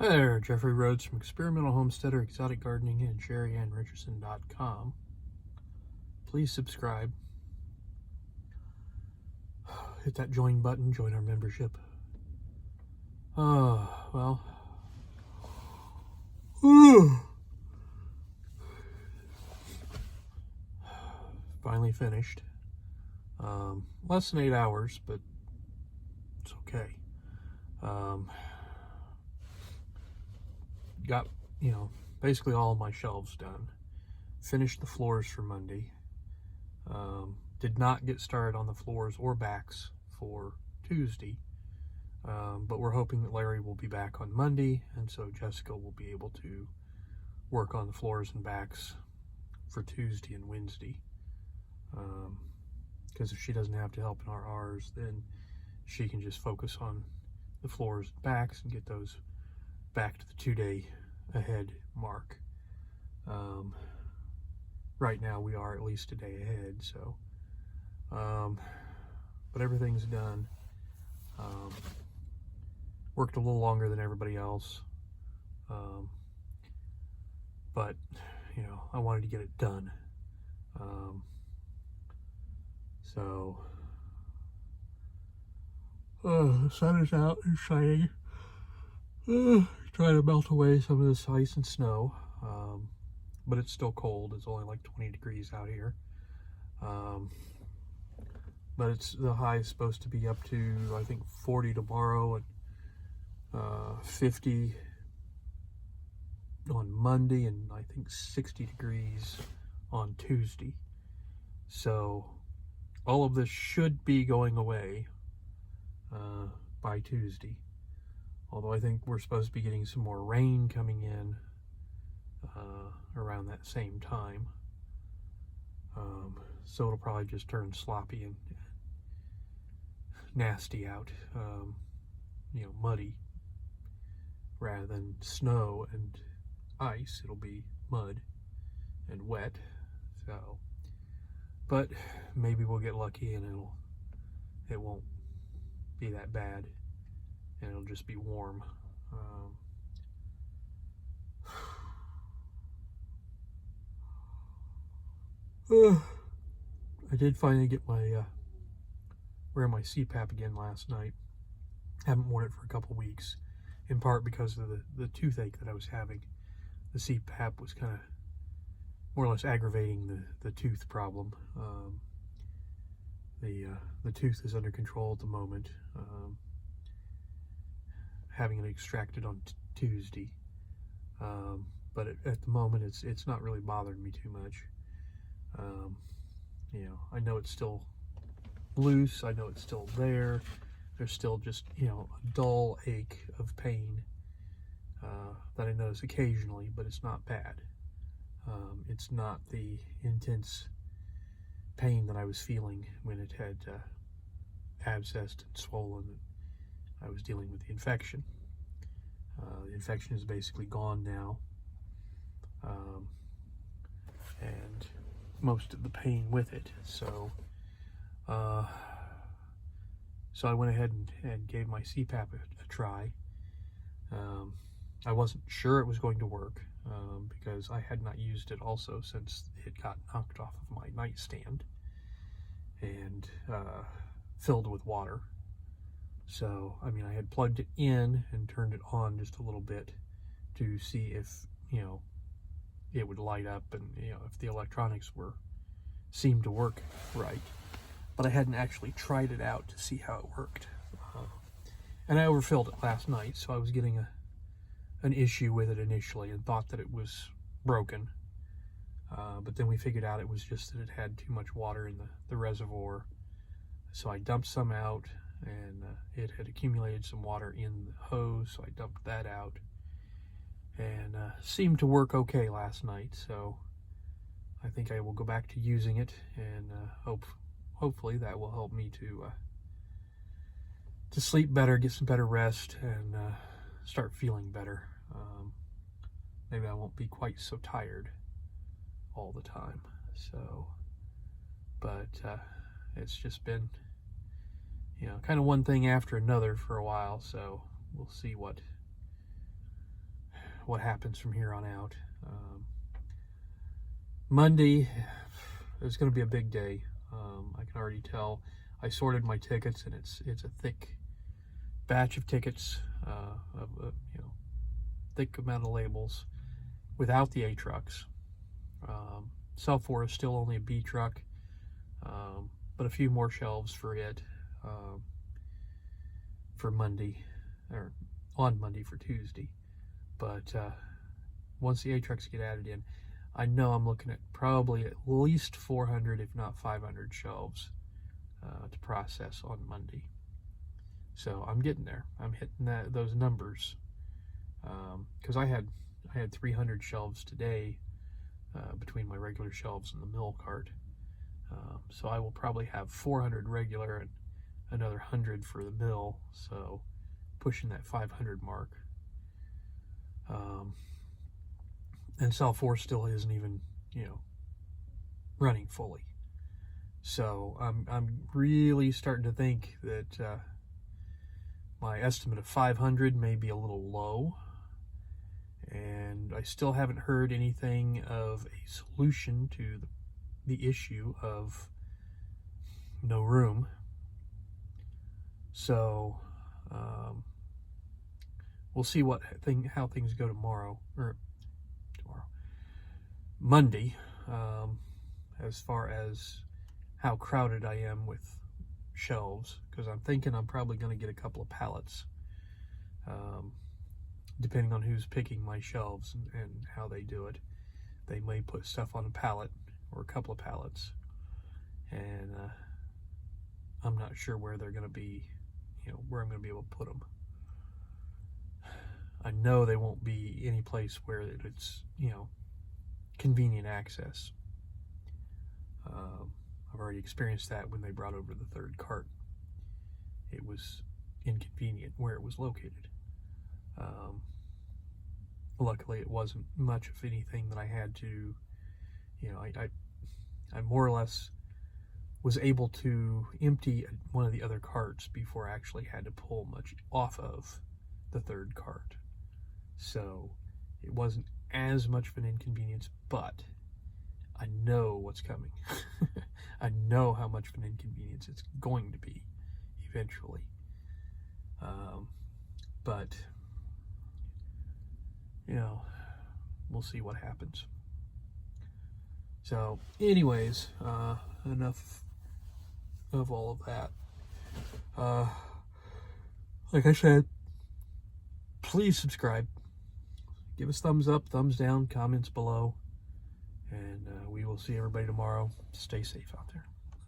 Hi there, Jeffrey Rhoades from Experimental Homesteader, Exotic Gardening, and Sheri and Richerson.com. Please subscribe. Hit that join button, join our membership. Well. Finally finished. Less than 8 hours, but it's okay. Got, basically all of my shelves done. Finished the floors for Monday. Did not get started on the floors or backs for Tuesday. But we're hoping that Larry will be back on Monday, and so Jessica will be able to work on the floors and backs for Tuesday and Wednesday. Because if she doesn't have to help in our R's, then she can just focus on the floors and backs and get those back to the 2-day ahead mark. Right now we are at least a day ahead, so but everything's done. Worked a little longer than everybody else, but I wanted to get it done. The sun is out and shining. Trying to melt away some of this ice and snow, but it's still cold. It's only like 20 degrees out here, but the high is supposed to be up to, I think, 40 tomorrow and 50 on Monday, and I think 60 degrees on Tuesday. So all of this should be going away by Tuesday. Although I think we're supposed to be getting some more rain coming in around that same time. So it'll probably just turn sloppy and nasty out, muddy. Rather than snow and ice, it'll be mud and wet. So, but maybe we'll get lucky and it won't be that bad, and it'll just be warm. I did finally get wear my CPAP again last night. Haven't worn it for a couple weeks, in part because of the toothache that I was having. The CPAP was kind of more or less aggravating the tooth problem. The tooth is under control at the moment. Having it extracted on Tuesday, but at the moment it's not really bothering me too much. I know it's still loose. I know it's still there. There's still just a dull ache of pain that I notice occasionally, but it's not bad. It's not the intense pain that I was feeling when it had abscessed and swollen. I was dealing with the infection. The infection is basically gone now, and most of the pain with it. So I went ahead and gave my CPAP a try. I wasn't sure it was going to work because I had not used it also since it got knocked off of my nightstand and filled with water. So, I had plugged it in and turned it on just a little bit to see if, it would light up and, if the electronics seemed to work right. But I hadn't actually tried it out to see how it worked. And I overfilled it last night, so I was getting an issue with it initially and thought that it was broken. But then we figured out it was just that it had too much water in the reservoir. So I dumped some out, and it had accumulated some water in the hose, so I dumped that out. And seemed to work okay last night, so I think I will go back to using it, and hopefully that will help me to sleep better, get some better rest, and start feeling better. Maybe I won't be quite so tired all the time. So, but it's just been, kind of one thing after another for a while. So we'll see what what happens from here on out. Monday is going to be a big day. I can already tell. I sorted my tickets, and it's a thick batch of tickets, thick amount of labels, without the A trucks. Cell 4 is still only a B truck, but a few more shelves for it for Monday, or on Monday for Tuesday. But once the A trucks get added in, I know I'm looking at probably at least 400, if not 500 shelves to process on Monday. So I'm getting there. I'm hitting those numbers, because I had 300 shelves today between my regular shelves and the mill cart. So I will probably have 400 regular and another 100 for the mill. So pushing that 500 mark. And cell 4 still isn't even, running fully. So I'm really starting to think that my estimate of 500 may be a little low, and I still haven't heard anything of a solution to the issue of no room. So we'll see how things go Monday, as far as how crowded I am with shelves, because I'm thinking I'm probably going to get a couple of pallets, depending on who's picking my shelves and how they do it. They may put stuff on a pallet or a couple of pallets, and I'm not sure where they're going to be, where I'm going to be able to put them. I know they won't be any place where it's, convenient access. I've already experienced that when they brought over the third cart. It was inconvenient where it was located. Luckily, it wasn't much of anything that I had to, I more or less was able to empty one of the other carts before I actually had to pull much off of the third cart. So it wasn't as much of an inconvenience, but I know what's coming. I know how much of an inconvenience it's going to be eventually. But we'll see what happens. So anyways, enough of all of that. Like I said, please subscribe. Give us thumbs up, thumbs down, comments below. And we will see everybody tomorrow. Stay safe out there.